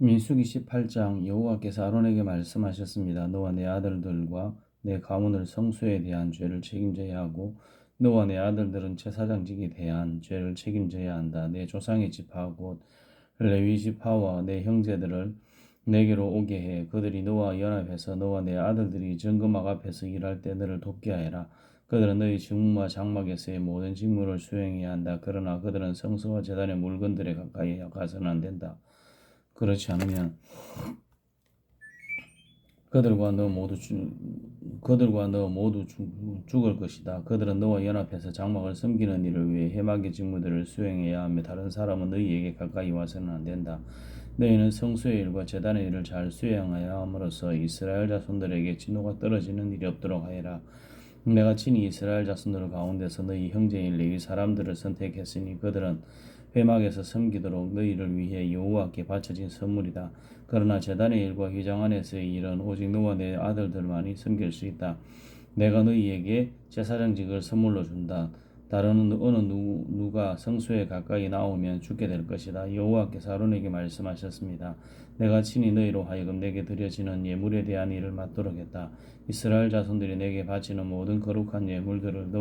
민수기 18장 여호와께서 아론에게 말씀하셨습니다. 너와 내 아들들과 내 가문을 성소에 대한 죄를 책임져야 하고 너와 내 아들들은 제사장직에 대한 죄를 책임져야 한다. 내 조상의 지파 곧 레위 지파와 내 형제들을 내게로 오게 해. 그들이 너와 연합해서 너와 내 아들들이 정금막 앞에서 일할 때 너를 돕게 하여라. 그들은 너희 직무와 장막에서의 모든 직무를 수행해야 한다. 그러나 그들은 성소와 제단의 물건들에 가까이 가서는 안 된다. 그렇지 않으면 그들과 너 모두 죽을 것이다. 그들은 너와 연합해서 장막을 섬기는 일을 위해 해마의 직무들을 수행해야 하며 다른 사람은 너희에게 가까이 와서는 안 된다. 너희는 성소의 일과 제단의 일을 잘 수행하여 함으로써 이스라엘 자손들에게 진노가 떨어지는 일이 없도록 하여라. 내가 친히 이스라엘 자손들 가운데서 너희 형제인 레위 사람들을 선택했으니 그들은 회막에서 섬기도록 너희를 위해 여호와께 바쳐진 선물이다. 그러나 제단의 일과 휘장 안에서의 일은 오직 너와 내 아들들만이 섬길 수 있다. 내가 너희에게 제사장직을 선물로 준다. 다른 어느 누가 성소에 가까이 나오면 죽게 될 것이다. 여호와께서 아론에게 말씀하셨습니다. 내가 친히 너희로 하여금 내게 드려지는 예물에 대한 일을 맡도록 했다. 이스라엘 자손들이 내게 바치는 모든 거룩한 예물들을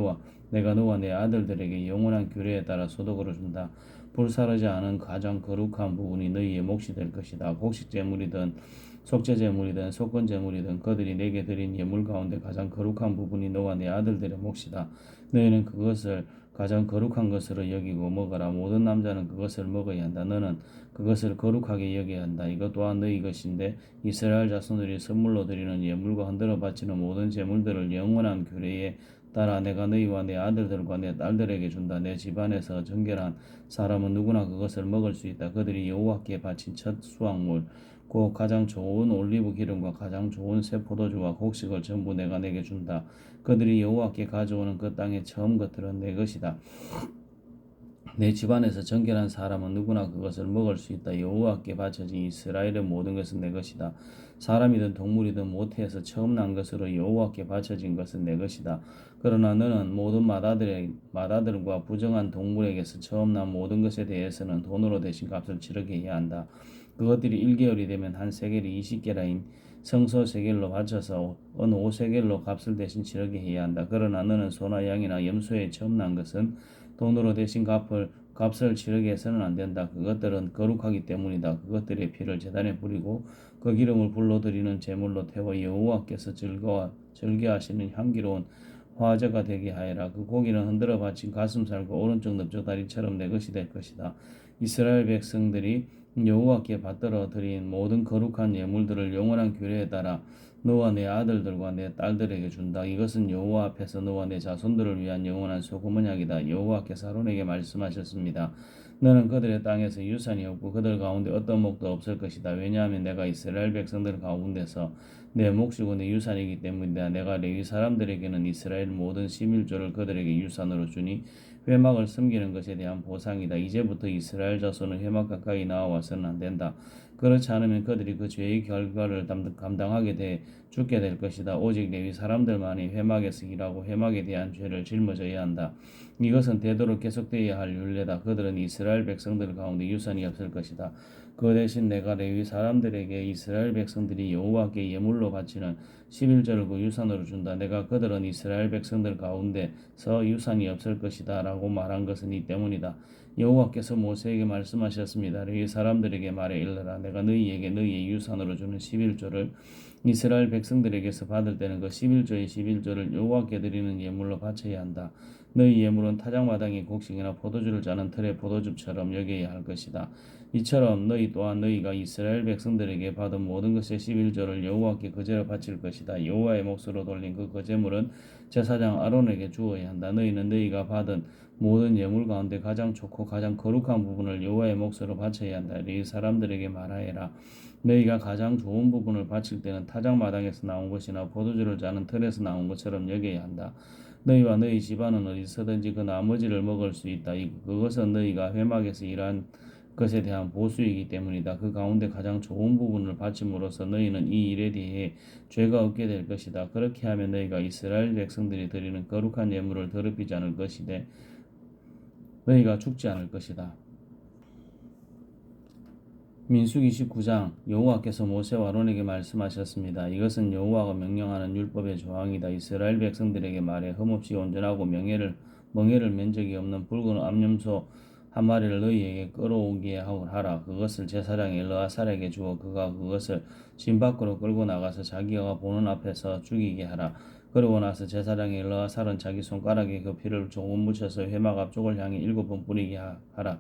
내가 너와 내 아들들에게 영원한 규례에 따라 소득으로 준다. 불사르지 않은 가장 거룩한 부분이 너희의 몫이 될 것이다. 곡식 제물이든 속죄 제물이든 속건 제물이든 그들이 내게 드린 예물 가운데 가장 거룩한 부분이 너와 내 아들들의 몫이다. 너희는 그것을 가장 거룩한 것으로 여기고 먹어라. 모든 남자는 그것을 먹어야 한다. 너는 그것을 거룩하게 여겨야 한다. 이것 또한 너희 것인데 이스라엘 자손들이 선물로 드리는 예물과 흔들어 바치는 모든 제물들을 영원한 규례에 따라 내가 너희와 내 아들들과 내 딸들에게 준다. 내 집안에서 정결한 사람은 누구나 그것을 먹을 수 있다. 그들이 여호와께 바친 첫 수확물 곧 가장 좋은 올리브 기름과 가장 좋은 새 포도주와 곡식을 전부 내가 내게 준다. 그들이 여호와께 가져오는 그 땅의 처음 것들은 내 것이다. 내 집안에서 정결한 사람은 누구나 그것을 먹을 수 있다. 여호와께 바쳐진 이스라엘의 모든 것은 내 것이다. 사람이든 동물이든 모태에서 처음 난 것으로 여호와께 바쳐진 것은 내 것이다. 그러나 너는 모든 마다들과 부정한 동물에게서 처음 난 모든 것에 대해서는 돈으로 대신 값을 치르게 해야 한다. 그것들이 1개월이 되면 한 세겔이 20게라인 성소 세겔로 바쳐서 어느 5세겔로 값을 대신 치르게 해야 한다. 그러나 너는 소나 양이나 염소에 처음 난 것은 돈으로 대신 값을 치르게 해서는 안 된다. 그것들은 거룩하기 때문이다. 그것들의 피를 제단에 뿌리고 그 기름을 불로 드리는 제물로 태워 여호와께서 즐겨하시는 향기로운 화제가 되게 하여라. 그 고기는 흔들어 바친 가슴살과 오른쪽 넓적 다리처럼 내 것이 될 것이다. 이스라엘 백성들이 여호와께 받들어 드린 모든 거룩한 예물들을 영원한 규례에 따라 너와 내 아들들과 내 딸들에게 준다. 이것은 여호와 앞에서 너와 내 자손들을 위한 영원한 소금 언약이다. 여호와께서 아론에게 말씀하셨습니다. 너는 그들의 땅에서 유산이 없고 그들 가운데 어떤 목도 없을 것이다. 왜냐하면 내가 이스라엘 백성들 가운데서 내 몫이고 내 유산이기 때문이다. 내가 레위 사람들에게는 이스라엘 모든 시밀조를 그들에게 유산으로 주니 회막을 섬기는 것에 대한 보상이다. 이제부터 이스라엘 자손은 회막 가까이 나와서는 안 된다. 그렇지 않으면 그들이 그 죄의 결과를 감당하게 돼 죽게 될 것이다. 오직 레위 사람들만이 회막에서 일하고 회막에 대한 죄를 짊어져야 한다. 이것은 되도록 계속되어야 할 율례다. 그들은 이스라엘 백성들 가운데 유산이 없을 것이다. 그 대신 내가 레위 사람들에게 이스라엘 백성들이 여호와께 예물로 바치는 11절을 그 유산으로 준다. 내가 그들은 이스라엘 백성들 가운데서 유산이 없을 것이다 라고 말한 것은 이 때문이다. 여호와께서 모세에게 말씀하셨습니다. 레위 사람들에게 말해 일러라. 내가 너희에게 너희의 유산으로 주는 11조를 이스라엘 백성들에게서 받을 때는 그 11조의 11조를 여호와께 드리는 예물로 바쳐야 한다. 너희 예물은 타작마당의 곡식이나 포도주를 짜는 틀의 포도즙처럼 여겨야 할 것이다. 이처럼 너희 또한 너희가 이스라엘 백성들에게 받은 모든 것의 11조를 여호와께 거제로 바칠 것이다. 여호와의 몫으로 돌린 그 거제물은 제사장 아론에게 주어야 한다. 너희는 너희가 받은 모든 예물 가운데 가장 좋고 가장 거룩한 부분을 여호와의 몫으로 바쳐야 한다. 이 사람들에게 말하여라. 너희가 가장 좋은 부분을 바칠 때는 타작마당에서 나온 것이나 포도주를 짜는 틀에서 나온 것처럼 여겨야 한다. 너희와 너희 집안은 어디서든지 그 나머지를 먹을 수 있다. 그것은 너희가 회막에서 일한 것에 대한 보수이기 때문이다. 그 가운데 가장 좋은 부분을 바침으로써 너희는 이 일에 대해 죄가 없게 될 것이다. 그렇게 하면 너희가 이스라엘 백성들이 드리는 거룩한 예물을 더럽히지 않을 것이되 너희가 죽지 않을 것이다. 민수기 19장 여호와께서 모세와 아론에게 말씀하셨습니다. 이것은 여호와가 명령하는 율법의 조항이다. 이스라엘 백성들에게 말해 흠없이 온전하고 멍에를 맨 적이 없는 붉은 암염소 한 마리를 너희에게 끌어오게 하라. 그것을 제사장 엘르아살에게 주어 그가 그것을 진 밖으로 끌고 나가서 자기가 보는 앞에서 죽이게 하라. 그러고 나서 제사장 엘르아살은 자기 손가락에 그 피를 조금 묻혀서 회막 앞쪽을 향해 7번 뿌리게 하라.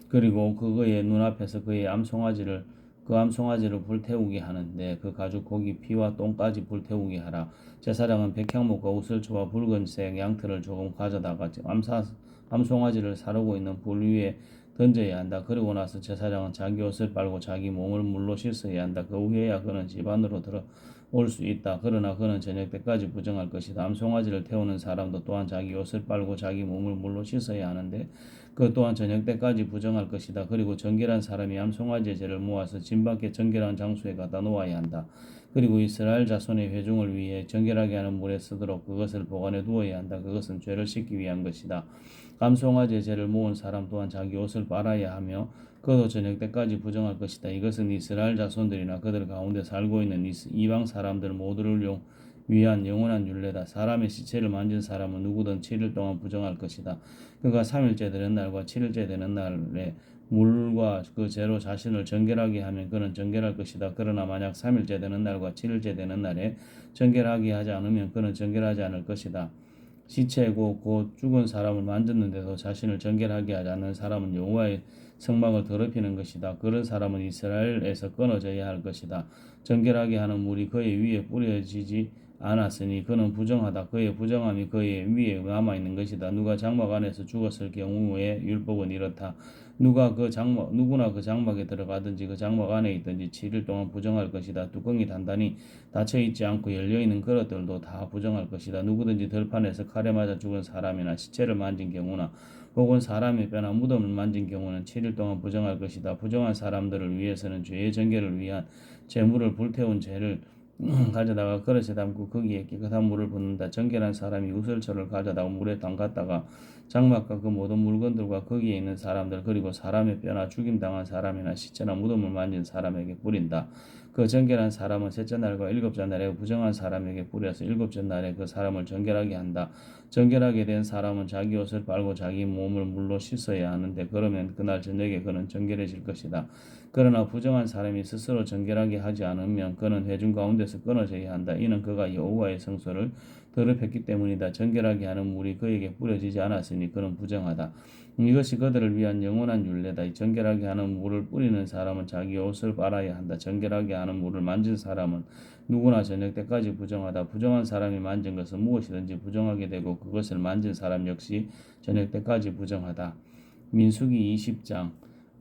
그리고 그의 눈앞에서 그 암송아지를 불태우게 하는데 그 가죽 고기 피와 똥까지 불태우게 하라. 제사장은 백향목과 우슬초와 붉은색 양털을 조금 가져다가 암송아지를 사르고 있는 불 위에 던져야 한다. 그러고 나서 제사장은 자기 옷을 빨고 자기 몸을 물로 씻어야 한다. 그 후에야 그는 집 안으로 들어올 수 있다. 그러나 그는 저녁 때까지 부정할 것이다. 암송아지를 태우는 사람도 또한 자기 옷을 빨고 자기 몸을 물로 씻어야 하는데 그 또한 저녁 때까지 부정할 것이다. 그리고 정결한 사람이 암송아지의 죄를 모아서 진 밖에 정결한 장소에 갖다 놓아야 한다. 그리고 이스라엘 자손의 회중을 위해 정결하게 하는 물에 쓰도록 그것을 보관해 두어야 한다. 그것은 죄를 씻기 위한 것이다. 암송아지의 죄를 모은 사람 또한 자기 옷을 빨아야 하며 그도 저녁 때까지 부정할 것이다. 이것은 이스라엘 자손들이나 그들 가운데 살고 있는 이방 사람들 모두를 위한 영원한 율례다. 사람의 시체를 만진 사람은 누구든 7일 동안 부정할 것이다. 그가 3일째 되는 날과 7일째 되는 날에 물과 그 죄로 자신을 정결하게 하면 그는 정결할 것이다. 그러나 만약 3일째 되는 날과 7일째 되는 날에 정결하게 하지 않으면 그는 정결하지 않을 것이다. 시체고 곧 죽은 사람을 만졌는데도 자신을 정결하게 하지 않는 사람은 여호와의 성막을 더럽히는 것이다. 그런 사람은 이스라엘에서 끊어져야 할 것이다. 정결하게 하는 물이 그의 위에 뿌려지지 않았으니 그는 부정하다. 그의 부정함이 그의 위에 남아있는 것이다. 누가 장막 안에서 죽었을 경우에 율법은 이렇다. 누구나 그 장막에 들어가든지 그 장막 안에 있든지 7일 동안 부정할 것이다. 뚜껑이 단단히 닫혀있지 않고 열려있는 그릇들도 다 부정할 것이다. 누구든지 들판에서 칼에 맞아 죽은 사람이나 시체를 만진 경우나 혹은 사람의 뼈나 무덤을 만진 경우는 7일 동안 부정할 것이다. 부정한 사람들을 위해서는 죄의 정결을 위한 제물을 불태운 죄를 가져다가 그릇에 담고 거기에 깨끗한 물을 붓는다. 정결한 사람이 우슬초를 가져다가 물에 담갔다가 장막과 그 모든 물건들과 거기에 있는 사람들 그리고 사람의 뼈나 죽임당한 사람이나 시체나 무덤을 만진 사람에게 뿌린다. 그 정결한 사람은 셋째 날과 일곱째 날에 부정한 사람에게 뿌려서 일곱째 날에 그 사람을 정결하게 한다. 정결하게 된 사람은 자기 옷을 빨고 자기 몸을 물로 씻어야 하는데 그러면 그날 저녁에 그는 정결해질 것이다. 그러나 부정한 사람이 스스로 정결하게 하지 않으면 그는 회중 가운데서 끊어져야 한다. 이는 그가 여호와의 성소를 더럽혔기 때문이다. 정결하게 하는 물이 그에게 뿌려지지 않았으니 그는 부정하다. 이것이 그들을 위한 영원한 율례다. 정결하게 하는 물을 뿌리는 사람은 자기 옷을 빨아야 한다. 정결하게 하는 물을 만진 사람은 누구나 저녁 때까지 부정하다. 부정한 사람이 만진 것은 무엇이든지 부정하게 되고 그것을 만진 사람 역시 저녁 때까지 부정하다. 민수기 20장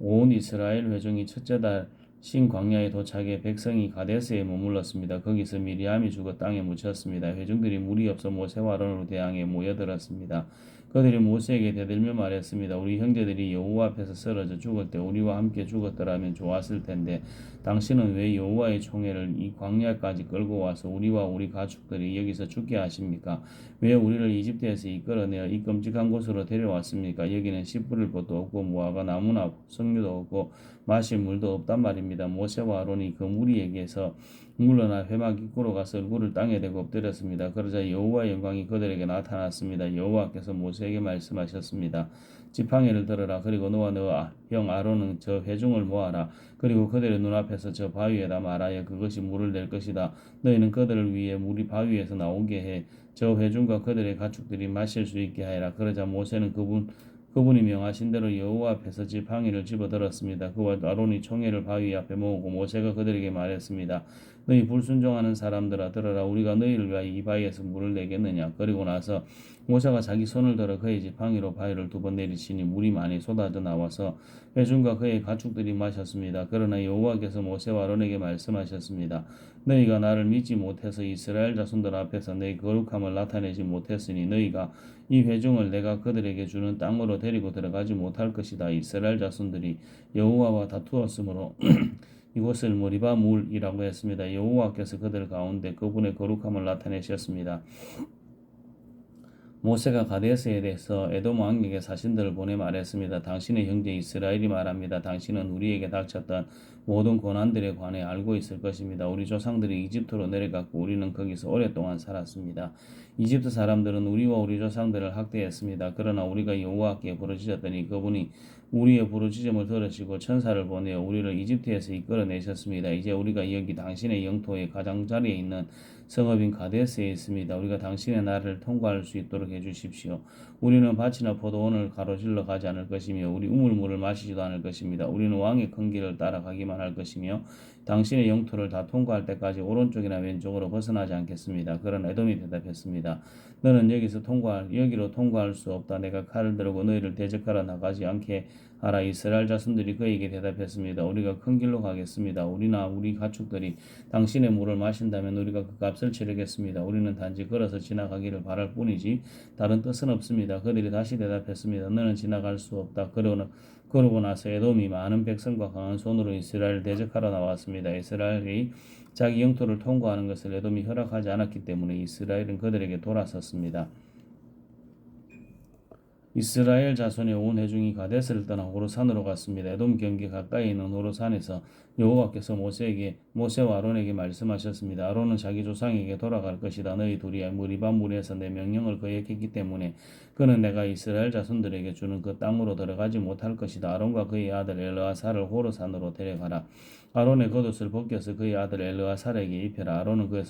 온 이스라엘 회중이 첫째 달 신광야에 도착해 백성이 가데스에 머물렀습니다. 거기서 미리암이 죽어 땅에 묻혔습니다. 회중들이 물이 없어 모세와 아론으로 대항해 모여들었습니다. 그들이 모세에게 대들며 말했습니다. 우리 형제들이 여호와 앞에서 쓰러져 죽을 때 우리와 함께 죽었더라면 좋았을 텐데 당신은 왜 여호와의 총애를 이 광야까지 끌고 와서 우리와 우리 가축들이 여기서 죽게 하십니까? 왜 우리를 이집트에서 이끌어내어 이 끔찍한 곳으로 데려왔습니까? 여기는 씨 뿌릴 곳도 없고 무화과 나무나 석류도 없고 마실 물도 없단 말입니다. 모세와 아론이 그 무리에게서 물러나 회막 입구로 가서 얼굴을 땅에 대고 엎드렸습니다. 그러자 여호와의 영광이 그들에게 나타났습니다. 여호와께서 모세에게 말씀하셨습니다. 지팡이를 들어라. 그리고 너와 너 형 아론은 저 회중을 모아라. 그리고 그들의 눈앞에서 저 바위에다 말하여 그것이 물을 낼 것이다. 너희는 그들을 위해 물이 바위에서 나오게 해 저 회중과 그들의 가축들이 마실 수 있게 하여라. 그러자 모세는 그분이 명하신 대로 여호와 앞에서 지팡이를 집어들었습니다. 그와 아론이 총회를 바위 앞에 모으고 모세가 그들에게 말했습니다. 너희 불순종하는 사람들아 들어라. 우리가 너희를 위하여 이 바위에서 물을 내겠느냐. 그리고 나서 모세가 자기 손을 들어 그의 지팡이로 바위를 2번 내리치니 물이 많이 쏟아져 나와서 회중과 그의 가축들이 마셨습니다. 그러나 여호와께서 모세와 아론에게 말씀하셨습니다. 너희가 나를 믿지 못해서 이스라엘 자손들 앞에서 내 거룩함을 나타내지 못했으니 너희가 이 회중을 내가 그들에게 주는 땅으로 데리고 들어가지 못할 것이다. 이스라엘 자손들이 여호와와 다투었으므로 이곳을 머리바 물이라고 했습니다. 여호와께서 그들 가운데 그분의 거룩함을 나타내셨습니다. 모세가 가데스에 대해서 에돔 왕에게 사신들을 보내 말했습니다. 당신의 형제 이스라엘이 말합니다. 당신은 우리에게 닥쳤던 모든 고난들에 관해 알고 있을 것입니다. 우리 조상들이 이집트로 내려갔고 우리는 거기서 오랫동안 살았습니다. 이집트 사람들은 우리와 우리 조상들을 학대했습니다. 그러나 우리가 여호와께 부르짖었더니 그분이 우리의 부르짖음을 들으시고 천사를 보내어 우리를 이집트에서 이끌어내셨습니다. 이제 우리가 여기 당신의 영토의 가장자리에 있는 성읍인 가데스에 있습니다. 우리가 당신의 나라를 통과할 수 있도록 해주십시오. 우리는 밭이나 포도원을 가로질러 가지 않을 것이며 우리 우물물을 마시지도 않을 것입니다. 우리는 왕의 큰 길을 따라가기만 할 것이며 당신의 영토를 다 통과할 때까지 오른쪽이나 왼쪽으로 벗어나지 않겠습니다. 그런 에돔이 대답했습니다. 너는 여기로 통과할 수 없다. 내가 칼을 들고 너희를 대적하러 나가지 않게 하라. 이스라엘 자손들이 그에게 대답했습니다. 우리가 큰 길로 가겠습니다. 우리나 우리 가축들이 당신의 물을 마신다면 우리가 그 값을 치르겠습니다. 우리는 단지 걸어서 지나가기를 바랄 뿐이지 다른 뜻은 없습니다. 그들이 다시 대답했습니다. 너는 지나갈 수 없다. 그러고 나서 에돔이 많은 백성과 강한 손으로 이스라엘을 대적하러 나왔습니다. 이스라엘이 자기 영토를 통과하는 것을 에돔이 허락하지 않았기 때문에 이스라엘은 그들에게 돌아섰습니다. 이스라엘 자손의 온 회중이 가데스를 떠나 호르산으로 갔습니다. 에돔 경계 가까이 있는 호르산에서 여호와께서 모세와 아론에게 말씀하셨습니다. 아론은 자기 조상에게 돌아갈 것이다. 너희 둘이 무리반 무리에서 내 명령을 거역했기 때문에 그는 내가 이스라엘 자손들에게 주는 그 땅으로 들어가지 못할 것이다. 아론과 그의 아들 엘르아사를 호르산으로 데려가라. 아론의 겉옷을 벗겨서 그의 아들 엘르아살에게 입혀라. 아론은 그의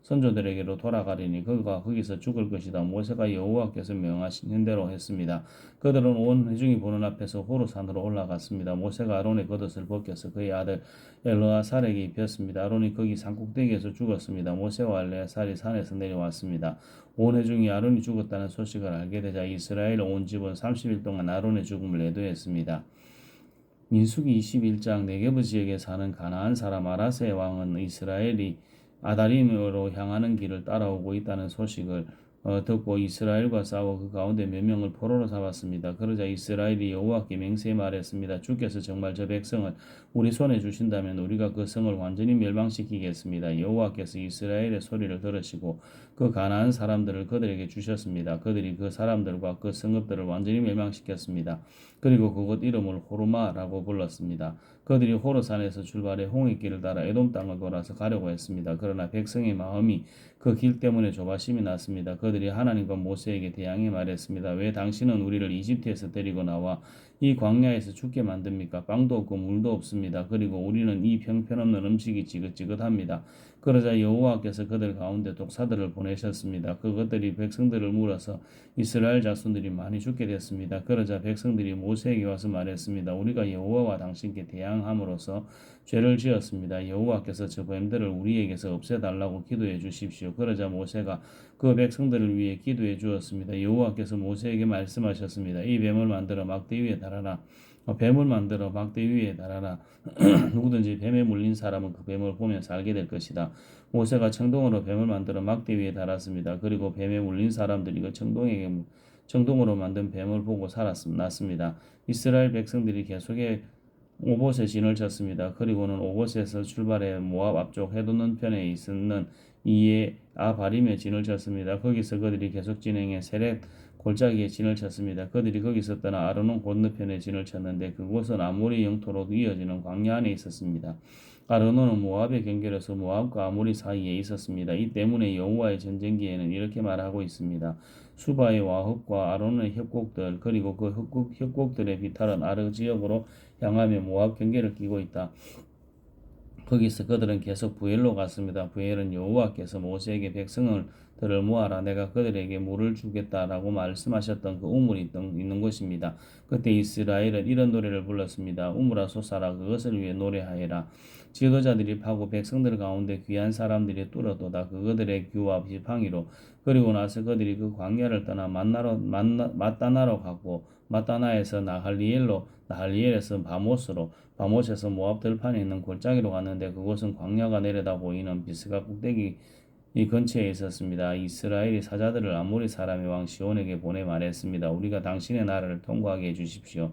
선조들에게로 돌아가리니 그가 거기서 죽을 것이다. 모세가 여호와께서 명하신 대로 했습니다. 그들은 온 회중이 보는 앞에서 호르산으로 올라갔습니다. 모세가 아론의 겉옷을 벗겨서 그의 아들 엘르아살에게 입혔습니다. 아론이 거기 산꼭대기에서 죽었습니다. 모세와 엘르아살이 산에서 내려왔습니다. 온 회중이 아론이 죽었다는 소식을 알게 되자 이스라엘 온 집은 30일 동안 아론의 죽음을 애도했습니다. 민수기 21장 네게브 지역에 사는 가나안 사람 아라스의 왕은 이스라엘이 아다림으로 향하는 길을 따라오고 있다는 소식을 듣고 이스라엘과 싸워 그 가운데 몇 명을 포로로 잡았습니다. 그러자 이스라엘이 여호와께 맹세해 말했습니다. 주께서 정말 저 백성을 우리 손에 주신다면 우리가 그 성을 완전히 멸망시키겠습니다. 여호와께서 이스라엘의 소리를 들으시고 그 가나안 사람들을 그들에게 주셨습니다. 그들이 그 사람들과 그 성읍들을 완전히 멸망시켰습니다. 그리고 그곳 이름을 호르마라고 불렀습니다. 그들이 호르산에서 출발해 홍해길을 따라 에돔 땅을 돌아서 가려고 했습니다. 그러나 백성의 마음이 그 길 때문에 조바심이 났습니다. 그들이 하나님과 모세에게 대항해 말했습니다. 왜 당신은 우리를 이집트에서 데리고 나와 이 광야에서 죽게 만듭니까? 빵도 없고 물도 없습니다. 그리고 우리는 이 형편없는 음식이 지긋지긋합니다. 그러자 여호와께서 그들 가운데 독사들을 보내셨습니다. 그것들이 백성들을 물어서 이스라엘 자손들이 많이 죽게 됐습니다. 그러자 백성들이 모세에게 와서 말했습니다. 우리가 여호와와 당신께 대항함으로써 죄를 지었습니다. 여호와께서 저 뱀들을 우리에게서 없애달라고 기도해 주십시오. 그러자 모세가 그 백성들을 위해 기도해 주었습니다. 여호와께서 모세에게 말씀하셨습니다. 이 뱀을 만들어 막대 위에 달아라. 뱀을 만들어 막대 위에 달아라. 누구든지 뱀에 물린 사람은 그 뱀을 보며 살게 될 것이다. 모세가 청동으로 뱀을 만들어 막대 위에 달았습니다. 그리고 뱀에 물린 사람들이 그 청동으로 만든 뱀을 보고 났습니다. 이스라엘 백성들이 계속해 오봇에 진을 쳤습니다. 그리고는 오봇에서 출발해 모압 앞쪽 해돋는 편에 있는 이에 아바림에 진을 쳤습니다. 거기서 그들이 계속 진행해 세렛 골짜기에 진을 쳤습니다. 그들이 거기서 떠나 아르논 건너편에 진을 쳤는데 그곳은 아모리 영토로 이어지는 광야 안에 있었습니다. 아르논은 모압의 경계로서 모압과 아모리 사이에 있었습니다. 이 때문에 여호와의 전쟁기에는 이렇게 말하고 있습니다. 수바의 와흑과 아론의 협곡들 그리고 그 협곡들의 비탈은 아르 지역으로 향하며 모압 경계를 끼고 있다. 거기서 그들은 계속 부엘로 갔습니다. 부엘은 여호와께서 모세에게 백성들을 모아라 내가 그들에게 물을 주겠다라고 말씀하셨던 그 우물이 있는 곳입니다. 그때 이스라엘은 이런 노래를 불렀습니다. 우물아 솟아라 그것을 위해 노래하여라. 지도자들이 파고 백성들 가운데 귀한 사람들이 뚫어도다 그들의 규와 지팡이로 그리고 나서 그들이 그 광야를 떠나 마따나로 갔고 마따나에서 나할리엘에서 바못에서 모압 들판에 있는 골짜기로 갔는데 그곳은 광야가 내려다 보이는 비스가 꼭대기 이 근처에 있었습니다. 이스라엘이 사자들을 아모리 사람의 왕 시온에게 보내 말했습니다. 우리가 당신의 나라를 통과하게 해주십시오.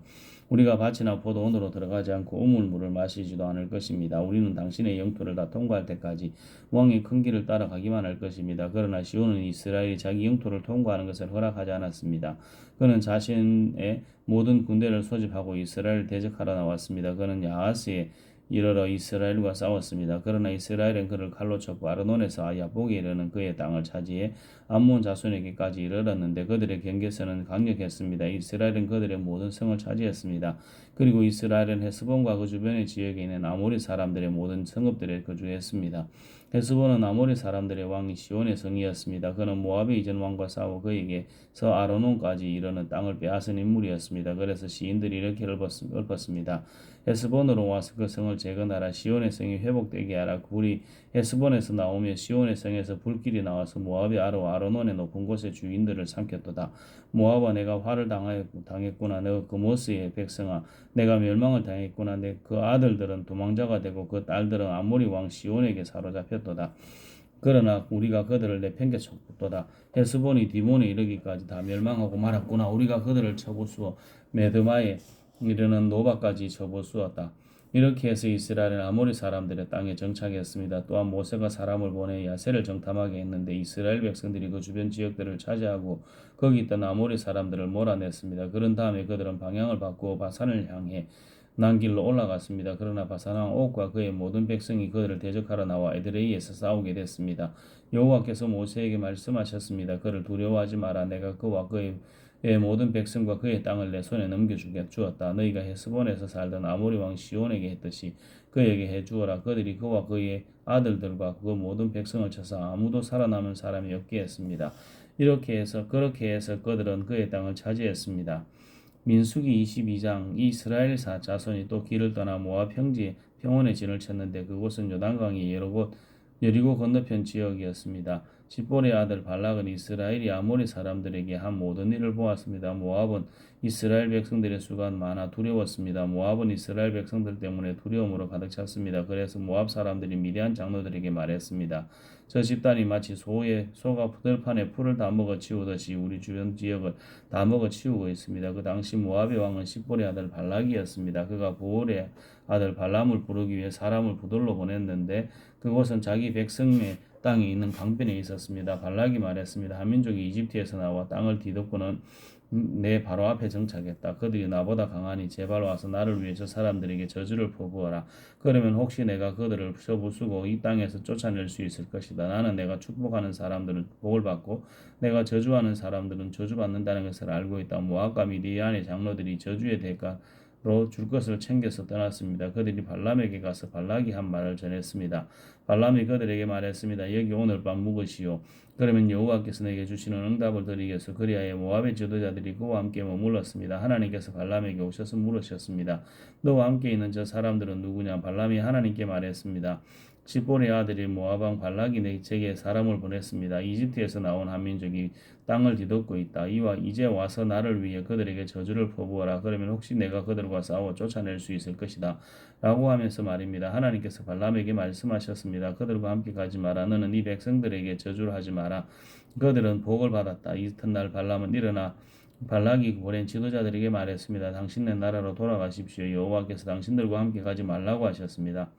우리가 밭이나 포도원으로 들어가지 않고 우물물을 마시지도 않을 것입니다. 우리는 당신의 영토를 다 통과할 때까지 왕의 큰 길을 따라가기만 할 것입니다. 그러나 시온은 이스라엘이 자기 영토를 통과하는 것을 허락하지 않았습니다. 그는 자신의 모든 군대를 소집하고 이스라엘을 대적하러 나왔습니다. 그는 야하스의 이르러 이스라엘과 싸웠습니다. 그러나 이스라엘은 그를 칼로 쳤고 아르논에서 야복에 이르는 그의 땅을 차지해 암몬 자손에게까지 이르렀는데 그들의 경계선은 강력했습니다. 이스라엘은 그들의 모든 성을 차지했습니다. 그리고 이스라엘은 헤스본과 그 주변의 지역에 있는 아모리 사람들의 모든 성읍들에 거주했습니다. 헤스본은 아모리 사람들의 왕이 시온의 성이었습니다. 그는 모압의 이전 왕과 싸워 그에게서 아르논까지 이르는 땅을 빼앗은 인물이었습니다. 그래서 시인들이 이렇게 읊었습니다. 헤스본으로 와서 그 성을 재건하라. 시온의 성이 회복되게 하라. 불이 헤스본에서 나오며 시온의 성에서 불길이 나와서 모압의 아르논의 높은 곳의 주인들을 삼켰도다. 모압아, 내가 화를 당했구나. 너 그모스의 백성아, 내가 멸망을 당했구나. 내 그 아들들은 도망자가 되고 그 딸들은 아모리 왕 시온에게 사로잡혔도다. 그러나 우리가 그들을 내팽개쳤도다. 헤스본이 디몬에 이르기까지 다 멸망하고 말았구나. 우리가 그들을 쳐부수어 메드마에 이르는 노바까지 쳐부수었다. 이렇게 해서 이스라엘은 아모리 사람들의 땅에 정착했습니다. 또한 모세가 사람을 보내 야세를 정탐하게 했는데 이스라엘 백성들이 그 주변 지역들을 차지하고 거기 있던 아모리 사람들을 몰아냈습니다. 그런 다음에 그들은 방향을 바꾸어 바산을 향해 난 길로 올라갔습니다. 그러나 바산왕 옥과 그의 모든 백성이 그들을 대적하러 나와 에드레이에서 싸우게 됐습니다. 여호와께서 모세에게 말씀하셨습니다. 그를 두려워하지 마라. 내가 그와 그의 모든 백성과 그의 땅을 내 손에 넘겨주었다. 너희가 헤스본에서 살던 아모리 왕 시온에게 했듯이 그에게 해주어라. 그들이 그와 그의 아들들과 그 모든 백성을 쳐서 아무도 살아남은 사람이 없게 했습니다. 그렇게 해서 그들은 그의 땅을 차지했습니다. 민수기 22장 이스라엘 자손이 또 길을 떠나 모압 평지에 평원에 진을 쳤는데 그곳은 요단강이 여리고 건너편 지역이었습니다. 십볼의 아들 발락은 이스라엘이 아모리 사람들에게 한 모든 일을 보았습니다. 모압은 이스라엘 백성들의 수가 많아 두려웠습니다. 모압은 이스라엘 백성들 때문에 두려움으로 가득 찼습니다. 그래서 모압 사람들이 미디안 장로들에게 말했습니다. 저 집단이 마치 소가 들판에 풀을 다 먹어치우듯이 우리 주변 지역을 다 먹어치우고 있습니다. 그 당시 모압의 왕은 십볼의 아들 발락이었습니다. 그가 보올의 아들 발람을 부르기 위해 사람을 부들로 보냈는데 그곳은 자기 백성의 땅이 있는 강변에 있었습니다. 발락이 말했습니다. 한 민족이 이집트에서 나와 땅을 뒤덮고는 내 바로 앞에 정착했다. 그들이 나보다 강하니 제발 와서 나를 위해 저 사람들에게 저주를 퍼부어라. 그러면 혹시 내가 그들을 쳐부수고 이 땅에서 쫓아낼 수 있을 것이다. 나는 내가 축복하는 사람들은 복을 받고 내가 저주하는 사람들은 저주받는다는 것을 알고 있다. 모압과 미디안의 장로들이 저주의 대가로 줄 것을 챙겨서 떠났습니다. 그들이 발람에게 가서 발락이 한 말을 전했습니다. 발람이 그들에게 말했습니다. 여기 오늘 밤 묵으시오. 그러면 여호와께서 내게 주시는 응답을 드리겠소. 그리하여 모압의 지도자들이 그와 함께 머물렀습니다. 하나님께서 발람에게 오셔서 물으셨습니다. 너와 함께 있는 저 사람들은 누구냐? 발람이 하나님께 말했습니다. 십볼의 아들이 모압 왕 발락이 제게 사람을 보냈습니다. 이집트에서 나온 한 민족이 땅을 뒤덮고 있다. 이와 이제 와서 나를 위해 그들에게 저주를 퍼부어라. 그러면 혹시 내가 그들과 싸워 쫓아낼 수 있을 것이다. 라고 하면서 말입니다. 하나님께서 발람에게 말씀하셨습니다. 그들과 함께 가지 마라. 너는 이 백성들에게 저주를 하지 마라. 그들은 복을 받았다. 이튿날 발람은 일어나 발락이 보낸 지도자들에게 말했습니다. 당신네 나라로 돌아가십시오. 여호와께서 당신들과 함께 가지 말라고 하셨습니다.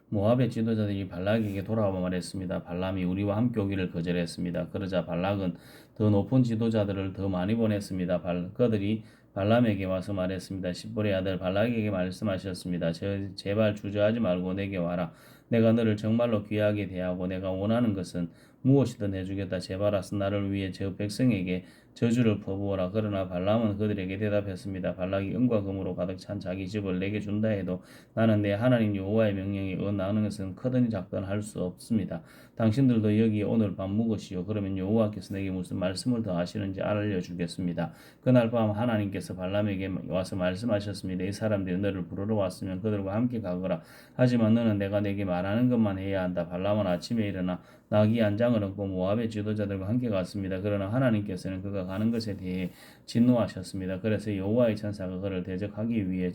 모압의 지도자들이 발락에게 돌아와 말했습니다. 발람이 우리와 함께 오기를 거절했습니다. 그러자 발락은 더 높은 지도자들을 더 많이 보냈습니다. 그들이 발람에게 와서 말했습니다. 십볼의 아들 발락에게 말씀하셨습니다. 제발 주저하지 말고 내게 와라. 내가 너를 정말로 귀하게 대하고 내가 원하는 것은 무엇이든 해주겠다. 제발 와서 나를 위해 저 백성에게 저주를 퍼부어라. 그러나 발람은 그들에게 대답했습니다. 발락이 은과 금으로 가득 찬 자기 집을 내게 준다 해도 나는 내 하나님 여호와의 명령에 나는 것은 크든 작든 할 수 없습니다. 당신들도 여기 오늘 밤 묵으시오. 그러면 여호와께서 내게 무슨 말씀을 더 하시는지 알려주겠습니다. 그날 밤 하나님께서 발람에게 와서 말씀하셨습니다. 이 사람들이 너를 부르러 왔으면 그들과 함께 가거라. 하지만 너는 내가 내게 말하는 것만 해야 한다. 발람은 아침에 일어나 나귀 한 장을 얻고 모압의 지도자들과 함께 갔습니다. 그러나 하나님께서는 그가 가는 것에 대해 진노하셨습니다. 그래서 여호와의 천사가 그를 대적하기 위해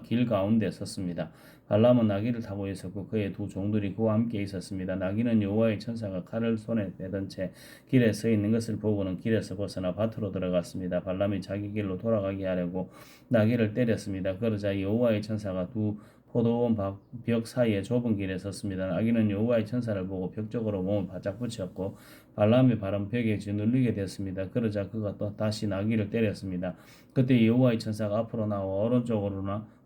길 가운데 섰습니다. 발람은 나귀를 타고 있었고 그의 두 종들이 그와 함께 있었습니다. 나귀는 여호와의 천사가 칼을 손에 빼던 채 길에 서 있는 것을 보고는 길에서 벗어나 밭으로 들어갔습니다. 발람이 자기 길로 돌아가게 하려고 나귀를 때렸습니다. 그러자 여호와의 천사가 두 포도원 벽 사이에 좁은 길에 섰습니다. 나귀는 여호와의 천사를 보고 벽 쪽으로 몸을 바짝 붙였고 발람의 발은 벽에 짓눌리게 됐습니다. 그러자 그가 또 다시 나귀를 때렸습니다. 그때 여호와의 천사가 앞으로 나와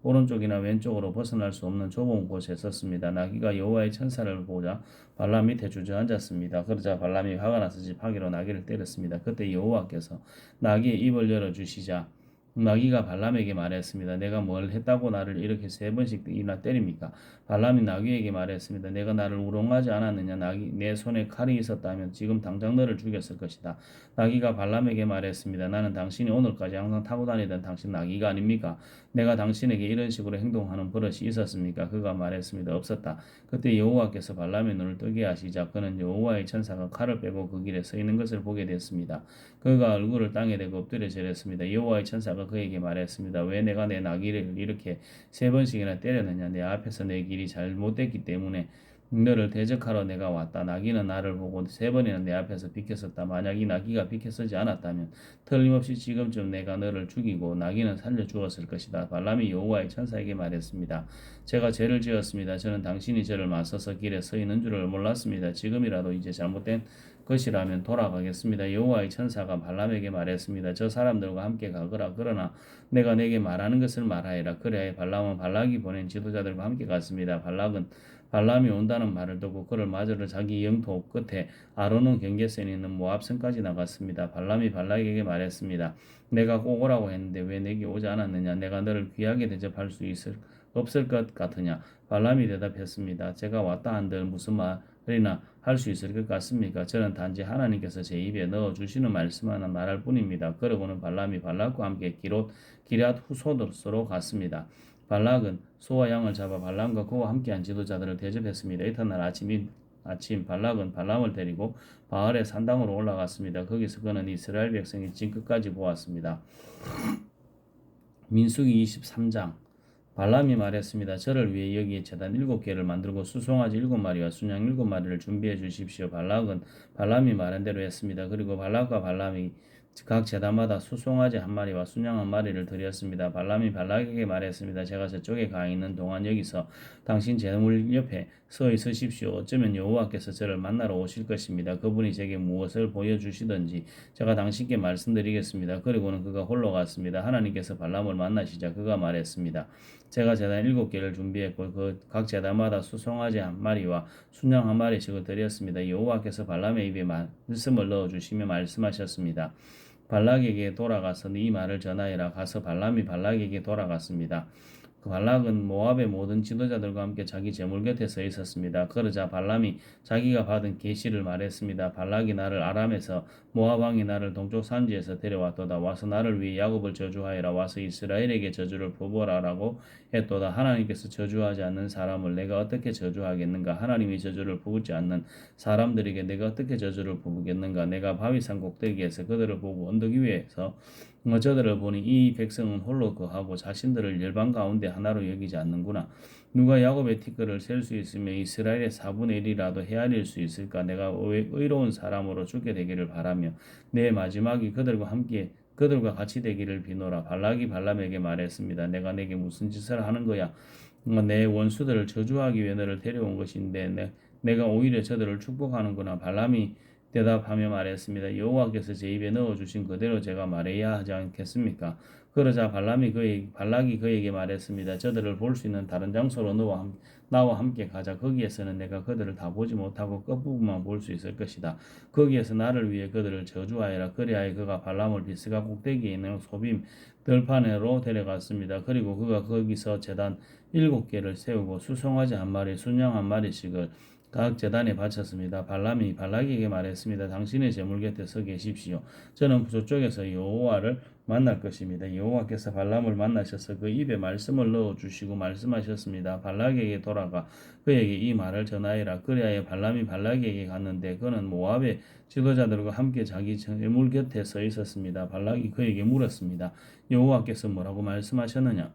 오른쪽이나 왼쪽으로 벗어날 수 없는 좁은 곳에 섰습니다. 나귀가 여호와의 천사를 보자 발람 밑에 주저앉았습니다. 그러자 발람이 화가 나서 지팡이로 나귀를 때렸습니다. 그때 여호와께서 나귀의 입을 열어주시자 나귀가 발람에게 말했습니다. 내가 뭘 했다고 나를 이렇게 3번씩이나 때립니까? 발람이 나귀에게 말했습니다. 내가 나를 우롱하지 않았느냐? 내 손에 칼이 있었다면 지금 당장 너를 죽였을 것이다. 나귀가 발람에게 말했습니다. 나는 당신이 오늘까지 항상 타고 다니던 당신 나귀가 아닙니까? 내가 당신에게 이런 식으로 행동하는 버릇이 있었습니까? 그가 말했습니다. 없었다. 그때 여호와께서 발람의 눈을 뜨게 하시자 그는 여호와의 천사가 칼을 빼고 그 길에 서 있는 것을 보게 됐습니다. 그가 얼굴을 땅에 대고 엎드려 절했습니다. 여호와의 천사가 그에게 말했습니다. 왜 내가 내 나귀를 이렇게 3번씩이나 때렸느냐? 내 앞에서 내 길이 잘못됐기 때문에 너를 대적하러 내가 왔다. 나귀는 나를 보고 3번이나 내 앞에서 비켰었다. 만약 이 나귀가 비켜서지 않았다면 틀림없이 지금쯤 내가 너를 죽이고 나귀는 살려 죽었을 것이다. 발람이 여호와의 천사에게 말했습니다. 제가 죄를 지었습니다. 저는 당신이 저를 맞서서 길에 서 있는 줄을 몰랐습니다. 지금이라도 이제 잘못된 것이라면 돌아가겠습니다. 여호와의 천사가 발람에게 말했습니다. 저 사람들과 함께 가거라. 그러나 내가 내게 말하는 것을 말하여라. 그래야 발람은 발락이 보낸 지도자들과 함께 갔습니다. 발람이 온다는 말을 듣고 그를 맞으러 자기 영토 끝에 아르논 경계선에 있는 모압성까지 나갔습니다. 발람이 발락에게 말했습니다. 내가 꼭 오라고 했는데 왜 내게 오지 않았느냐? 내가 너를 귀하게 대접할 수 없을 것 같으냐? 발람이 대답했습니다. 제가 왔다 한들 무슨 말이나 할 수 있을 것 같습니까? 저는 단지 하나님께서 제 입에 넣어주시는 말씀 하나 말할 뿐입니다. 그러고는 발람이 발락과 함께 기럇 후소스로 갔습니다. 발락은 소와 양을 잡아 발람과 그와 함께한 지도자들을 대접했습니다. 이튿날 아침 발락은 발람을 데리고 바알의 산당으로 올라갔습니다. 거기서 그는 이스라엘 백성이 진 끝까지 보았습니다. 민수기 23장 발람이 말했습니다. 저를 위해 여기에 제단 7개를 만들고 수송아지 7마리와 순양 7마리를 준비해 주십시오. 발람이 말한 대로 했습니다. 그리고 발락과 발람이 각 제단마다 수송아지 1마리와 순양 1마리를 드렸습니다. 발람이 발락에게 말했습니다. 제가 저쪽에 가 있는 동안 여기서 당신 제물 옆에 서 있으십시오. 어쩌면 여호와께서 저를 만나러 오실 것입니다. 그분이 제게 무엇을 보여주시든지 제가 당신께 말씀드리겠습니다. 그리고는 그가 홀로 갔습니다. 하나님께서 발람을 만나시자 그가 말했습니다. 제가 제단 7개를 준비했고 각 제단마다 수송아지 1마리와 순양 1마리씩을 드렸습니다. 여호와께서 발람의 입에 말씀을 넣어주시며 말씀하셨습니다. 발락에게 돌아가서 이 말을 전하여라. 가서 발람이 발락에게 돌아갔습니다. 그 발락은 모압의 모든 지도자들과 함께 자기 제물 곁에 서 있었습니다. 그러자 발람이 자기가 받은 계시를 말했습니다. 발락이 나를 아람에서 모압 왕이 나를 동쪽 산지에서 데려왔도다. 와서 나를 위해 야곱을 저주하여라. 와서 이스라엘에게 저주를 부어라라고 했도다. 하나님께서 저주하지 않는 사람을 내가 어떻게 저주하겠는가? 하나님이 저주를 부지 않는 사람들에게 내가 어떻게 저주를 부겠는가? 내가 바위산 꼭대기에서 그들을 보고 언덕 위에서 저들을 보니 이 백성은 홀로 거하고 자신들을 열방 가운데 하나로 여기지 않는구나. 누가 야곱의 티끌을 셀 수 있으며 이스라엘의 4분의 1이라도 헤아릴 수 있을까? 내가 의로운 사람으로 죽게 되기를 바라며 내 마지막이 그들과 같이 되기를 비노라. 발락이 발람에게 말했습니다. 내가 내게 무슨 짓을 하는 거야? 내 원수들을 저주하기 위해 너를 데려온 것인데 내가 오히려 저들을 축복하는구나. 발람이 대답하며 말했습니다. 여호와께서 제 입에 넣어주신 그대로 제가 말해야 하지 않겠습니까? 그러자 발락이 그에게 말했습니다. 저들을 볼 수 있는 다른 장소로 나와 함께 가자. 거기에서는 내가 그들을 다 보지 못하고 끝부분만 볼 수 있을 것이다. 거기에서 나를 위해 그들을 저주하여라. 그리하여 그가 발람을 비스가 꼭대기에 있는 소빔 들판으로 데려갔습니다. 그리고 그가 거기서 제단 7개를 세우고 수송아지 1마리, 순양 1마리씩을 각 제단에 바쳤습니다. 발람이 발락에게 말했습니다. 당신의 제물 곁에 서 계십시오. 저는 저쪽에서 여호와를 만날 것입니다. 여호와께서 발람을 만나셔서 그 입에 말씀을 넣어주시고 말씀하셨습니다. 발락에게 돌아가 그에게 이 말을 전하여라. 그리하여 발람이 발락에게 갔는데 그는 모압의 지도자들과 함께 자기 제물 곁에 서 있었습니다. 발락이 그에게 물었습니다. 여호와께서 뭐라고 말씀하셨느냐?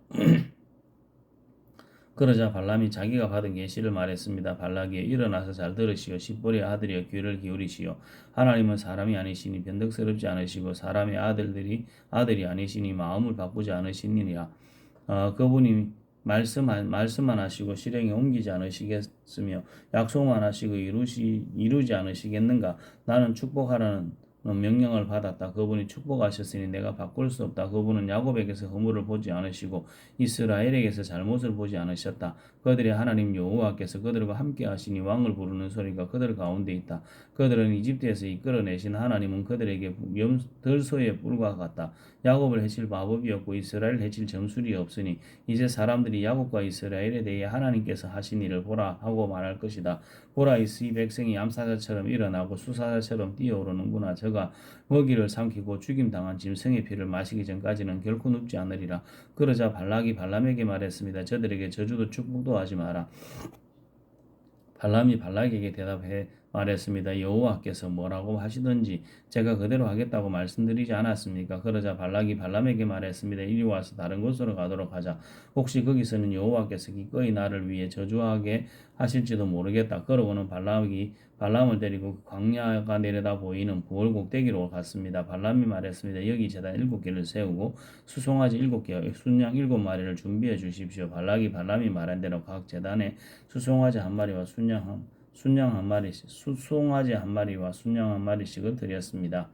그러자 발람이 자기가 받은 계시를 말했습니다. 발락이 일어나서 잘 들으시오. 십볼의 아들이여 귀를 기울이시오. 하나님은 사람이 아니시니 변덕스럽지 않으시고 사람의 아들이 아니시니 마음을 바꾸지 않으시니라. 그분이 말씀만 하시고 실행에 옮기지 않으시겠으며 약속만 하시고 이루지 않으시겠는가? 나는 축복하라는 명령을 받았다. 그분이 축복하셨으니 내가 바꿀 수 없다. 그분은 야곱에게서 허물을 보지 않으시고 이스라엘에게서 잘못을 보지 않으셨다. 그들의 하나님 여호와께서 그들과 함께 하시니 왕을 부르는 소리가 그들 가운데 있다. 그들은 이집트에서 이끌어내신 하나님은 그들에게 들소의 뿔과 같다. 야곱을 해칠 마법이었고 이스라엘 해칠 점술이 없으니 이제 사람들이 야곱과 이스라엘에 대해 하나님께서 하신 일을 보라 하고 말할 것이다. 보라, 이 백성이 암사자처럼 일어나고 수사자처럼 뛰어오르는구나. 저가 먹이를 삼키고 죽임당한 짐승의 피를 마시기 전까지는 결코 눕지 않으리라. 그러자 발락이 발람에게 말했습니다. 저들에게 저주도 축복도 하지 마라. 발람이 발락에게 대답해 말했습니다. 여호와께서 뭐라고 하시든지 제가 그대로 하겠다고 말씀드리지 않았습니까? 그러자 발락이 발람에게 말했습니다. 이리 와서 다른 곳으로 가도록 하자. 혹시 거기서는 여호와께서 기꺼이 나를 위해 저주하게 하실지도 모르겠다. 그러고는 발람을 데리고 광야가 내려다 보이는 부월 꼭대기로 갔습니다. 발람이 말했습니다. 여기 제단 7개를 세우고 수송아지 7개, 순양 7마리를 준비해 주십시오. 발람이 말한 대로 각 제단에 수송아지 1마리와 순양 한 마리씩, 수송아지 1마리와 순양 1마리씩을 드렸습니다.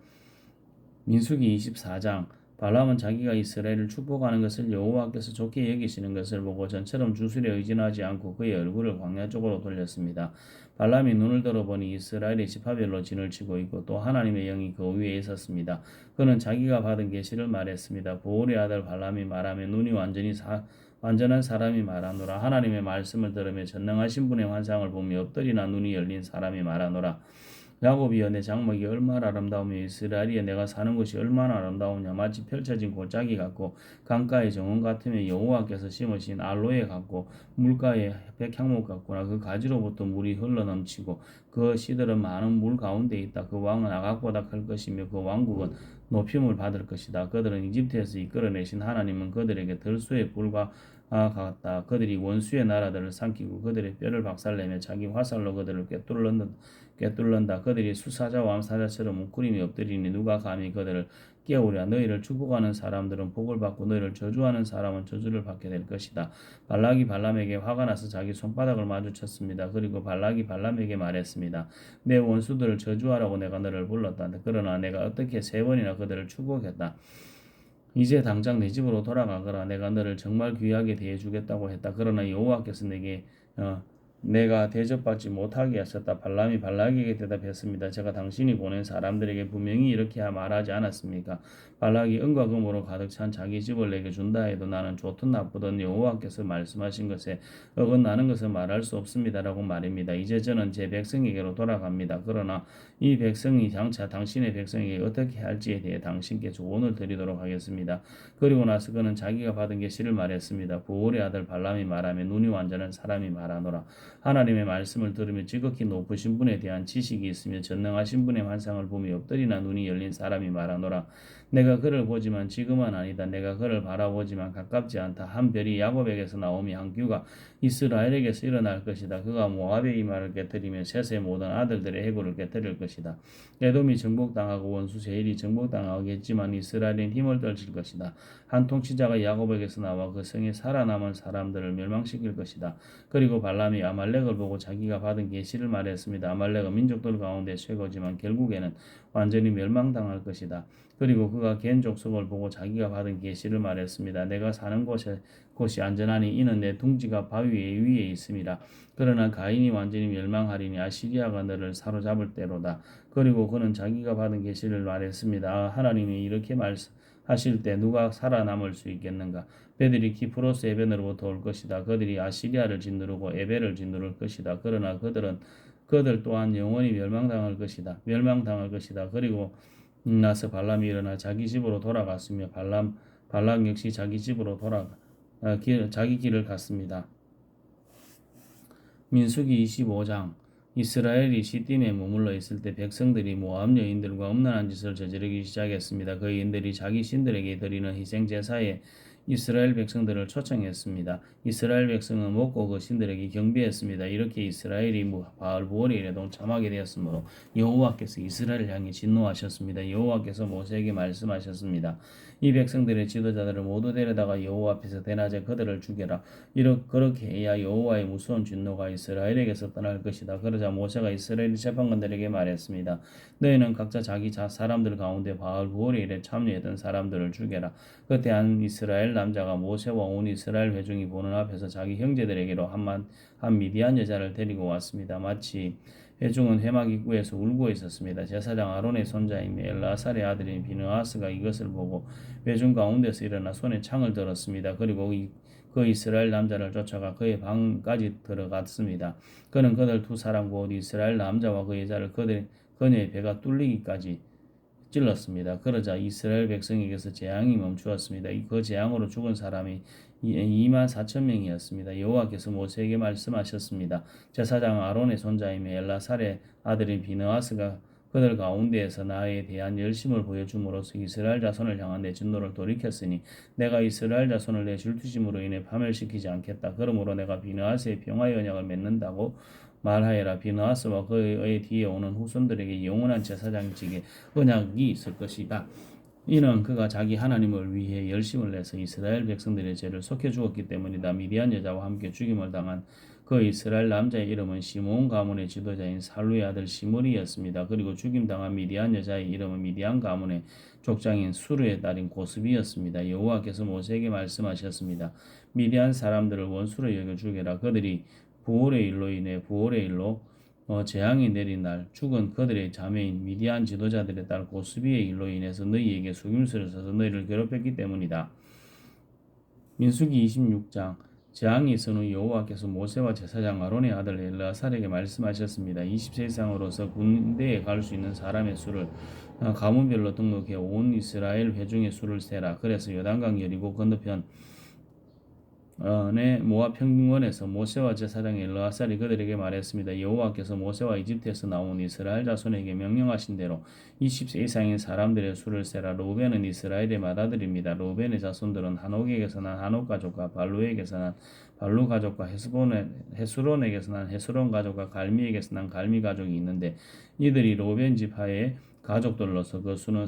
민수기 24장. 발람은 자기가 이스라엘을 축복하는 것을 여호와께서 좋게 여기시는 것을 보고 전처럼 주술에 의존하지 않고 그의 얼굴을 광야 쪽으로 돌렸습니다. 발람이 눈을 들어보니 이스라엘이 지파별로 진을 치고 있고 또 하나님의 영이 그 위에 있었습니다. 그는 자기가 받은 계시를 말했습니다. 보올의 아들 발람이 말하며 눈이 완전한 사람이 말하노라. 하나님의 말씀을 들으며 전능하신 분의 환상을 보며 엎드리나 눈이 열린 사람이 말하노라. 야곱이여 내 장막이 얼마나 아름다우며 이스라엘이여 내가 사는 곳이 얼마나 아름다우냐. 마치 펼쳐진 골짜기 같고 강가의 정원 같으며 여호와께서 심으신 알로에 같고 물가의 백향목 같구나. 그 가지로부터 물이 흘러넘치고 그 씨들은 많은 물 가운데 있다. 그 왕은 아각보다 클 것이며 그 왕국은 높임을 받을 것이다. 그들은 이집트에서 이끌어내신 하나님은 그들에게 들소의 뿔과 같다. 그들이 원수의 나라들을 삼키고 그들의 뼈를 박살내며 자기 화살로 그들을 꿰뚫는다. 그들이 수사자와 암사자처럼 웅크림이 엎드리니 누가 감히 그들을 깨우랴. 너희를 축복하는 사람들은 복을 받고 너희를 저주하는 사람은 저주를 받게 될 것이다. 발락이 발람에게 화가 나서 자기 손바닥을 마주쳤습니다. 그리고 발락이 발람에게 말했습니다. 내 원수들을 저주하라고 내가 너를 불렀다. 그러나 내가 어떻게 3번이나 그들을 축복했다. 이제 당장 내 집으로 돌아가거라. 내가 너를 정말 귀하게 대해주겠다고 했다. 그러나 여호와께서 내가 대접받지 못하게 하셨다. 발람이 발락에게 대답했습니다. 제가 당신이 보낸 사람들에게 분명히 이렇게 말하지 않았습니까? 발락이 은과 금으로 가득 찬 자기 집을 내게 준다 해도 나는 좋든 나쁘든 여호와께서 말씀하신 것에 어긋나는 것을 말할 수 없습니다라고 말입니다. 이제 저는 제 백성에게로 돌아갑니다. 그러나 이 백성이 장차 당신의 백성에게 어떻게 할지에 대해 당신께 조언을 드리도록 하겠습니다. 그리고 나서 그는 자기가 받은 계시를 말했습니다. 부올의 아들 발람이 말하며 눈이 완전한 사람이 말하노라. 하나님의 말씀을 들으며 지극히 높으신 분에 대한 지식이 있으며 전능하신 분의 환상을 보며 엎드리나 눈이 열린 사람이 말하노라. 내가 그를 보지만 지금은 아니다. 내가 그를 바라보지만 가깝지 않다. 한 별이 야곱에게서 나오며 한 규가 이스라엘에게서 일어날 것이다. 그가 모압의 이마를 깨뜨리며 셋의 모든 아들들의 해골을 깨뜨릴 것이다. 에돔이 정복당하고 원수 세일이 정복당하겠지만 이스라엘은 힘을 떨칠 것이다. 한 통치자가 야곱에게서 나와 그 성에 살아남은 사람들을 멸망시킬 것이다. 그리고 발람이 아말렉을 보고 자기가 받은 계시를 말했습니다. 아말렉은 민족들 가운데 최고지만 결국에는 완전히 멸망당할 것이다. 그리고 그가 겐 족속을 보고 자기가 받은 계시를 말했습니다. 내가 사는 곳이 안전하니 이는 내 둥지가 바위 위에 있음이라. 그러나 가인이 완전히 멸망하리니 아시리아가 너를 사로잡을 때로다. 그리고 그는 자기가 받은 계시를 말했습니다. 하나님이 이렇게 말씀하실 때 누가 살아남을 수 있겠는가? 배들이 키프로스 에벤으로부터 올 것이다. 그들이 아시리아를 짓누르고 에벨을 짓누를 것이다. 그러나 그들 또한 영원히 멸망당할 것이다. 그리고 나서 발람이 일어나 자기 집으로 돌아갔으며 발람 역시 자기 집으로 자기 길을 갔습니다. 민수기 25장. 이스라엘이 시딤에 머물러 있을 때 백성들이 모압 여인들과 음란한 짓을 저지르기 시작했습니다. 그 여인들이 자기 신들에게 드리는 희생 제사에 이스라엘 백성들을 초청했습니다. 이스라엘 백성은 먹고 그 신들에게 경배했습니다. 이렇게 이스라엘이 바알보올에 이래 동참하게 되었으므로 여호와께서 이스라엘을 향해 진노하셨습니다. 여호와께서 모세에게 말씀하셨습니다. 이 백성들의 지도자들을 모두 데려다가 여호와 앞에서 대낮에 그들을 죽여라. 그렇게 해야 여호와의 무서운 진노가 이스라엘에게서 떠날 것이다. 그러자 모세가 이스라엘 재판관들에게 말했습니다. 너희는 각자 자기 사람들 가운데 바알보올의 일에 참여했던 사람들을 죽여라. 그때 한 이스라엘 남자가 모세와 온 이스라엘 회중이 보는 앞에서 자기 형제들에게로 한 미디안 여자를 데리고 왔습니다. 마치 회중은 회막 입구에서 울고 있었습니다. 제사장 아론의 손자인 엘라살의 아들인 비느하스가 이것을 보고 회중 가운데서 일어나 손에 창을 들었습니다. 그리고 그 이스라엘 남자를 쫓아가 그의 방까지 들어갔습니다. 그는 그들 두 사람 곧 이스라엘 남자와 그 여자를 그녀의 배가 뚫리기까지 찔렀습니다. 그러자 이스라엘 백성에게서 재앙이 멈추었습니다. 그 재앙으로 죽은 사람이 24,000명이었습니다. 여호와께서 모세에게 말씀하셨습니다. 제사장 아론의 손자이며 엘라살의 아들인 비느하스가 그들 가운데에서 나에 대한 열심을 보여줌으로써 이스라엘 자손을 향한 내 진노를 돌이켰으니 내가 이스라엘 자손을 내 질투심으로 인해 파멸시키지 않겠다. 그러므로 내가 비느하스의 평화의 언약을 맺는다고 말하여라. 비느하스와 그의 뒤에 오는 후손들에게 영원한 제사장직의 언약이 있을 것이다. 이는 그가 자기 하나님을 위해 열심을 내서 이스라엘 백성들의 죄를 속해 주었기 때문이다. 미디안 여자와 함께 죽임을 당한 그 이스라엘 남자의 이름은 시므온 가문의 지도자인 살루의 아들 시므리였습니다. 그리고 죽임당한 미디안 여자의 이름은 미디안 가문의 족장인 수르의 딸인 고스비였습니다. 여호와께서 모세에게 말씀하셨습니다. 미디안 사람들을 원수로 여겨 죽여라. 그들이 부올의 일로 재앙이 내린 날 죽은 그들의 자매인 미디안 지도자들의 딸 고스비의 일로 인해서 너희에게 속임수를 써서 너희를 괴롭혔기 때문이다. 민수기 26장 재앙이 있은 후 여호와께서 모세와 제사장 아론의 아들 엘르아살에게 말씀하셨습니다. 20세 이상으로서 군대에 갈 수 있는 사람의 수를 가문별로 등록해 온 이스라엘 회중의 수를 세라. 그래서 요단강 여리고 건너편 모압 평원에서 모세와 제사장 엘르아살이 그들에게 말했습니다. 여호와께서 모세와 이집트에서 나온 이스라엘 자손에게 명령하신 대로 20세 이상인 사람들의 수를 세라. 르우벤은 이스라엘의 맏아들입니다. 르우벤의 자손들은 한옥에게서 난 한옥 가족과 발루에게서 난 발루 가족과 헤스론에게서 난 헤스론 가족과 갈미에게서 난 갈미 가족이 있는데 이들이 르우벤 지파의 가족들로서 그 수는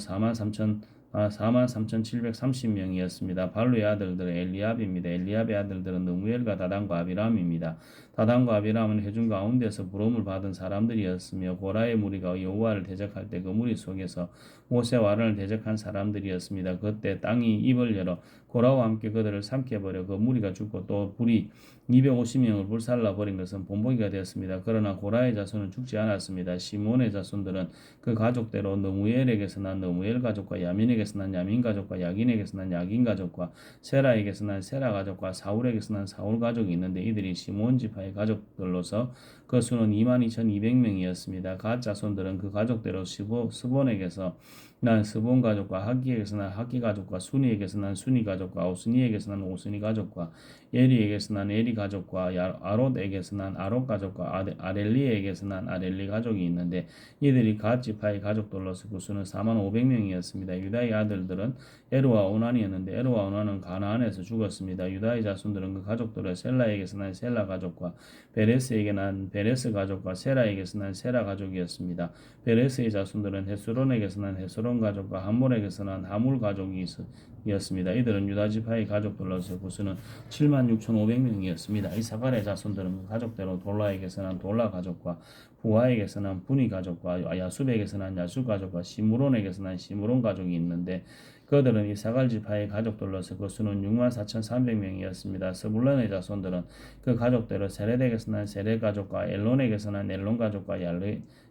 43,730명이었습니다. 발루의 아들들은 엘리압입니다. 엘리압의 아들들은 느무엘과 다단과 아비람입니다. 다단과 아비람은 회중 가운데서 부름을 받은 사람들이었으며 고라의 무리가 여호와를 대적할 때 그 무리 속에서 모세와 아론을 대적한 사람들이었습니다. 그때 땅이 입을 열어 고라와 함께 그들을 삼켜버려 그 무리가 죽고 또 불이 250명을 불살라 버린 것은 본보기가 되었습니다. 그러나 고라의 자손은 죽지 않았습니다. 시몬의 자손들은 그 가족대로 느무엘에게서 난 느무엘 가족과 야민에게서 난 야민 가족과 야긴에게서 난 야긴 가족과 세라에게서 난 세라 가족과 사울에게서 난 사울 가족이 있는데 이들이 시몬 지파의 가족들로서 그 수는 22,200명이었습니다. 갓 자손들은 그 가족대로 스본에게서 난 스본 가족과 하기에게서 난 하기 가족과 순이에게서 난 순이 가족과 오스니에게서 난 오스니 가족과 에리에게서 난 에리 가족과 아롯에게서 난 아롯 가족과 아렐리에게서 난 아렐리 가족이 있는데 이들이 갓 지파의 가족들로서 그 수는 45,000명이었습니다. 유다의 아들들은 에루와 오난이었는데 에루와 오난은 가나안에서 죽었습니다. 유다의 자손들은 그 가족들을 셀라에게서 난 셀라 가족과 베레스에게 난 베레스 가족과 세라에게서 난 세라 가족이었습니다. 베레스의 자손들은 헤스론에게서 난 헤스론 가족과 함몰에게서 난 하물 가족이었습니다. 이들은 유다 지파의 가족들로서 그 수는 76,500명이었습니다. 이사갈의 자손들은 그 가족대로 돌라에게서 난 돌라 가족과 부하에게서 난 분이 가족과 야숲에게서 난 야숲 가족과 시므론에게서 난 시므론 가족이 있는데 그들은 이사갈 지파의 가족들로서 그 수는 64,300명이었습니다. 스불론의 자손들은 그 가족대로 세레덱에서 난 세레 가족과 엘론에게서 난 엘론 가족과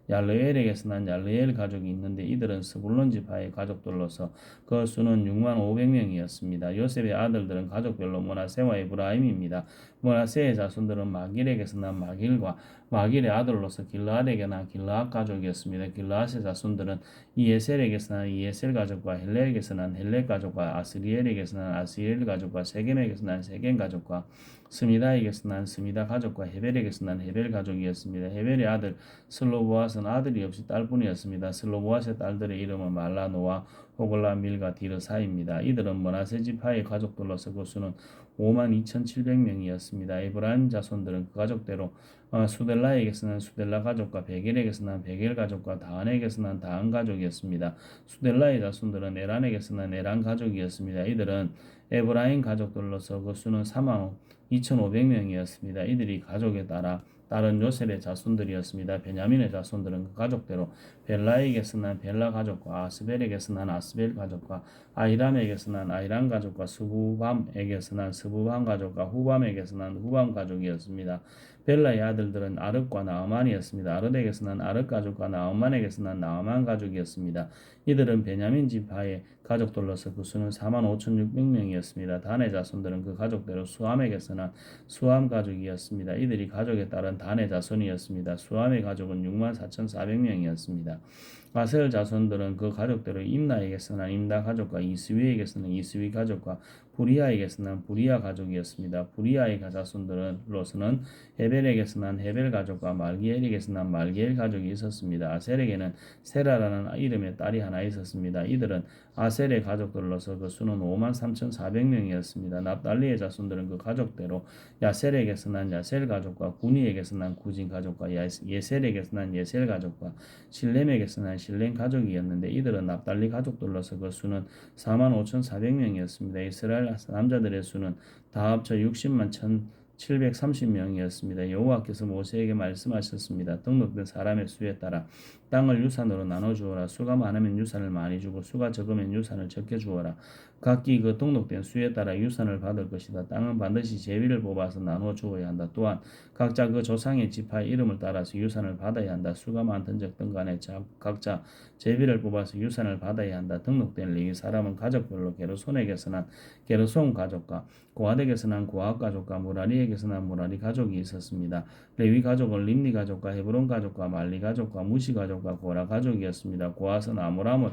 얄르엘에게서 난 얄르엘 가족이 있는데 이들은 스불론 지파의 가족들로서 그 수는 65,000명이었습니다. 요셉의 아들들은 가족별로 므낫세와 에브라임입니다. 므낫세의 자손들은 마길에게서 난 마길과 마길의 아들로서 길르앗에게 난 길르앗 가족이었습니다. 길르앗의 자손들은 이에셀에게서 난 이에셀 가족과 헬레에게서 난 헬레 가족과 아스리엘에게서 난 아스리엘 가족과 세겜에게서 난 세겜 가족과 스미다에게서 난 스미다 가족과 헤벨에게서 난 헤벨 가족이었습니다. 헤벨의 아들 슬로보앗은 아들이 없이 딸뿐이었습니다. 슬로보앗의 딸들의 이름은 말라, 노아, 호글라, 밀가, 디르사입니다. 이들은 므낫세 지파의 가족들로서 그 수는 52,700명이었습니다. 에브라임 자손들은 그 가족대로 수델라에게서는 수델라 가족과 베겔에게서는 베겔 가족과 다한에게서는 다한 가족이었습니다. 수델라의 자손들은 에란에게서는 에란 가족이었습니다. 이들은 에브라임 가족들로서 그 수는 32,500명이었습니다. 이들이 가족에 따라 다른 요셉의 자손들이었습니다. 베냐민의 자손들은 그 가족대로 벨라에게서 난 벨라 가족과 아스벨에게서 난 아스벨 가족과 아이람에게서 난 아이람 가족과 스부밤에게서 난 스부밤 가족과 후밤에게서 난 후밤 가족이었습니다. 벨라의 아들들은 아르과 나아만이었습니다. 아르에게서 난 아르 가족과 나아만에게서 난 나아만 가족이었습니다. 이들은 베냐민 지파의 가족들로서 그 수는 45,600명이었습니다. 단의 자손들은 그 가족대로 수함에게서 난 수함 가족이었습니다. 이들이 가족에 따른 단의 자손이었습니다. 수함의 가족은 64,400명이었습니다. 아셀 자손들은 그 가족대로 임나에게서는 임나 가족과 이스위에게서는 이스위 가족과 부리아에게서는 부리아 가족이었습니다. 부리아의 자손들로서는 헤벨에게서는 헤벨 가족과 말기엘에게서는 말기엘 가족이 있었습니다. 아셀에게는 세라라는 이름의 딸이 하나 있었습니다. 이들은 아셀의 가족들로서 그 수는 53,400명이었습니다. 납달리의 자손들은 그 가족대로 야셀에게서는 야셀 가족과 구니에게서는 구진 가족과 예셀에게서는 예셀 가족과 실렘에게서는 실렘 가족이었는데 이들은 납달리 가족들로서 그 수는 45,400명이었습니다. 이스라엘 남자들의 수는 다 합쳐 60만 1,730명이었습니다. 여호와께서 모세에게 말씀하셨습니다. 등록된 사람의 수에 따라 땅을 유산으로 나눠주어라. 수가 많으면 유산을 많이 주고 수가 적으면 유산을 적게 주어라. 각기 그 등록된 수에 따라 유산을 받을 것이다. 땅은 반드시 제비를 뽑아서 나누어 주어야 한다. 또한 각자 그 조상의 지파의 이름을 따라서 유산을 받아야 한다. 수가 많든 적든 간에 각자 제비를 뽑아서 유산을 받아야 한다. 등록된 레위 사람은 가족별로 게르손에게서 난 게르손 가족과 고핫에게서 난 고핫 가족과 무라리에게서 난 무라리 가족이 있었습니다. 레위 가족은 림니 가족과 헤브론 가족과 말리 가족과 무시 가족과 고라 가족이었습니다. 고핫은 아므람을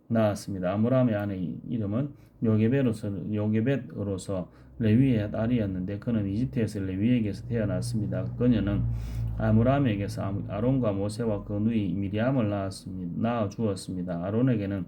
낳았습니다. 아므람의 아내 이름은 요게벳으로서 레위의 딸이었는데 그는 이집트에서 레위에게서 태어났습니다. 그녀는 아므람에게서 아론과 모세와 그 누이 미리암을 낳아 주었습니다. 아론에게는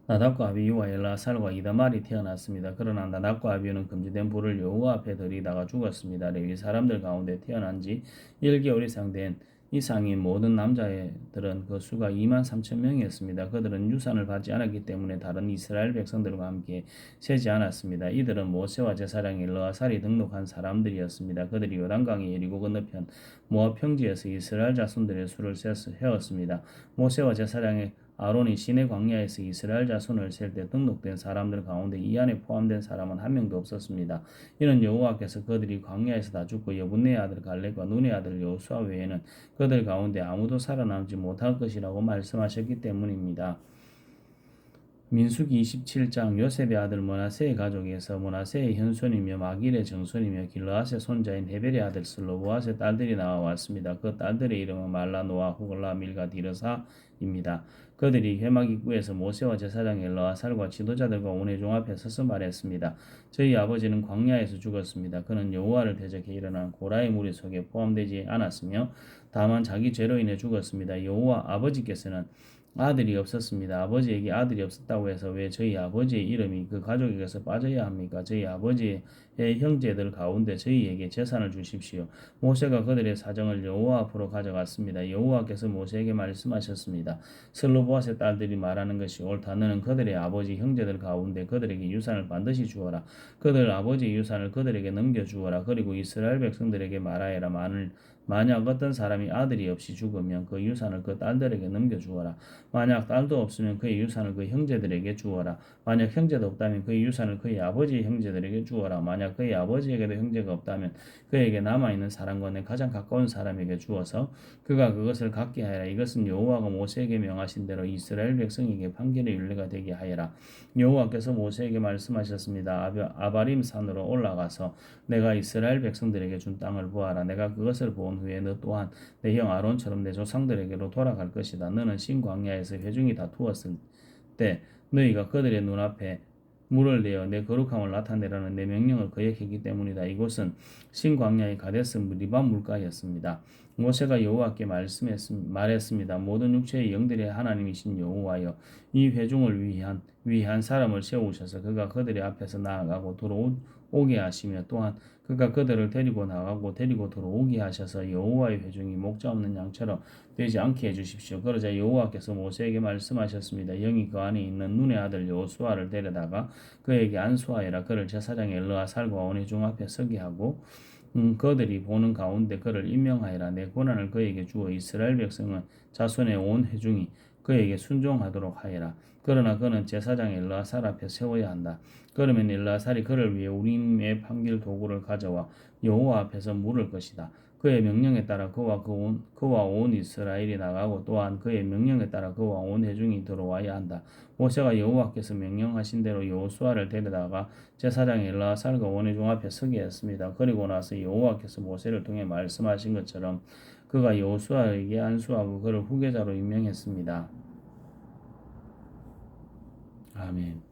나답과 아비유와 엘라살과 이다말이 태어났습니다. 그러나 나답과 아비유는 금지된 불을 여호와 앞에 들이다가 죽었습니다. 레위 사람들 가운데 태어난 지 1개월 이상 된 이상인 모든 남자들은 그 수가 23,000명이었습니다. 그들은 유산을 받지 않았기 때문에 다른 이스라엘 백성들과 함께 세지 않았습니다. 이들은 모세와 제사장 엘르아살이 등록한 사람들이었습니다. 그들이 요단강의 여리고 건너편 모압 평지에서 이스라엘 자손들의 수를 세었습니다. 모세와 제사장의 아론이 시내 광야에서 이스라엘 자손을 셀 때 등록된 사람들 가운데 이 안에 포함된 사람은 한 명도 없었습니다. 이는 여호와께서 그들이 광야에서 다 죽고 여분네의 아들 갈렙과 눈의 아들 여호수아 외에는 그들 가운데 아무도 살아남지 못할 것이라고 말씀하셨기 때문입니다. 민수기 27장 요셉의 아들 므낫세의 가족에서 므낫세의 현손이며 마길의 정손이며 길르앗의 손자인 헤벨의 아들 슬로보앗의 딸들이 나와왔습니다. 그 딸들의 이름은 말라, 노아, 호글라, 밀가, 디르사입니다. 그들이 회막 입구에서 모세와 제사장 엘르아살과 지도자들과 온회 종 앞에 서서 말했습니다. 저희 아버지는 광야에서 죽었습니다. 그는 여호와를 대적해 일어난 고라의 무리 속에 포함되지 않았으며 다만 자기 죄로 인해 죽었습니다. 여호와 아버지께서는 아들이 없었습니다. 아버지에게 아들이 없었다고 해서 왜 저희 아버지의 이름이 그 가족에게서 빠져야 합니까? 저희 아버지의 형제들 가운데 저희에게 재산을 주십시오. 모세가 그들의 사정을 여호와 앞으로 가져갔습니다. 여호와께서 모세에게 말씀하셨습니다. 슬로보앗의 딸들이 말하는 것이 옳다. 너는 그들의 아버지 형제들 가운데 그들에게 유산을 반드시 주어라. 그들 아버지의 유산을 그들에게 넘겨주어라. 그리고 이스라엘 백성들에게 말하여라. 만약 어떤 사람이 아들이 없이 죽으면 그 유산을 그 딸들에게 넘겨주어라. 만약 딸도 없으면 그의 유산을 그 형제들에게 주어라. 만약 형제도 없다면 그의 유산을 그의 아버지의 형제들에게 주어라. 만약 아니라 그의 아버지에게도 형제가 없다면 그에게 남아있는 사람과 내 가장 가까운 사람에게 주어서 그가 그것을 갖게 하여라. 이것은 여호와가 모세에게 명하신 대로 이스라엘 백성에게 판결의 율례가 되게 하여라. 여호와께서 모세에게 말씀하셨습니다. 아바림 산으로 올라가서 내가 이스라엘 백성들에게 준 땅을 보아라. 내가 그것을 본 후에 너 또한 내 형 아론처럼 내 조상들에게로 돌아갈 것이다. 너는 신 광야에서 회중이 다투었을 때 너희가 그들의 눈앞에 물을 내어 내 거룩함을 나타내라는 내 명령을 거역했기 때문이다. 이곳은 신 광야의 가데스 리반 물가였습니다. 모세가 여호와께 말했습니다. 모든 육체의 영들의 하나님이신 여호와여, 이 회중을 위한 사람을 세우셔서 그가 그들의 앞에서 나아가고 들어오게 하시며 또한 그가 그들을 데리고 나가고 데리고 들어오게 하셔서 여호와의 회중이 목자 없는 양처럼 되지 않게 해주십시오. 그러자 여호와께서 모세에게 말씀하셨습니다. 영이 그 안에 있는 눈의 아들 여호수아를 데려다가 그에게 안수하여라. 그를 제사장 엘르아살과 온 회중 앞에 서게 하고 그들이 보는 가운데 그를 임명하여라. 내 권한을 그에게 주어 이스라엘 백성은 자손의 온 회중이 그에게 순종하도록 하여라. 그러나 그는 제사장 엘르아살 앞에 세워야 한다. 그러면 엘르아살이 그를 위해 우림의 판결 도구를 가져와 여호와 앞에서 물을 것이다. 그의 명령에 따라 그와 온 이스라엘이 나가고 또한 그의 명령에 따라 그와 온 회중이 들어와야 한다. 모세가 여호와께서 명령하신 대로 여호수아를 데려다가 제사장 엘르아살과 온 회중 앞에 서게 했습니다. 그리고 나서 여호와께서 모세를 통해 말씀하신 것처럼 그가 여호수아에게 안수하고 그를 후계자로 임명했습니다. 아멘.